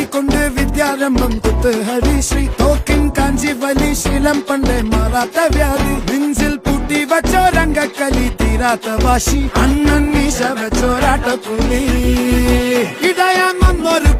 കൊണ്ട് വിദ്യാരംഭം കുത്ത് ഹരിശ്രീ തോക്കിൻ കാഞ്ചി വലി ശീലം പണ്ടേ മാറാത്ത വ്യാധി നെഞ്ചിൽ പൂട്ടി വച്ചോരംഗക്കലി തീരാത്ത വാശി അണ്ണൻ മീശ വെച്ചോരാട്ട പുലി ഇടയാൻ വന്നൊരു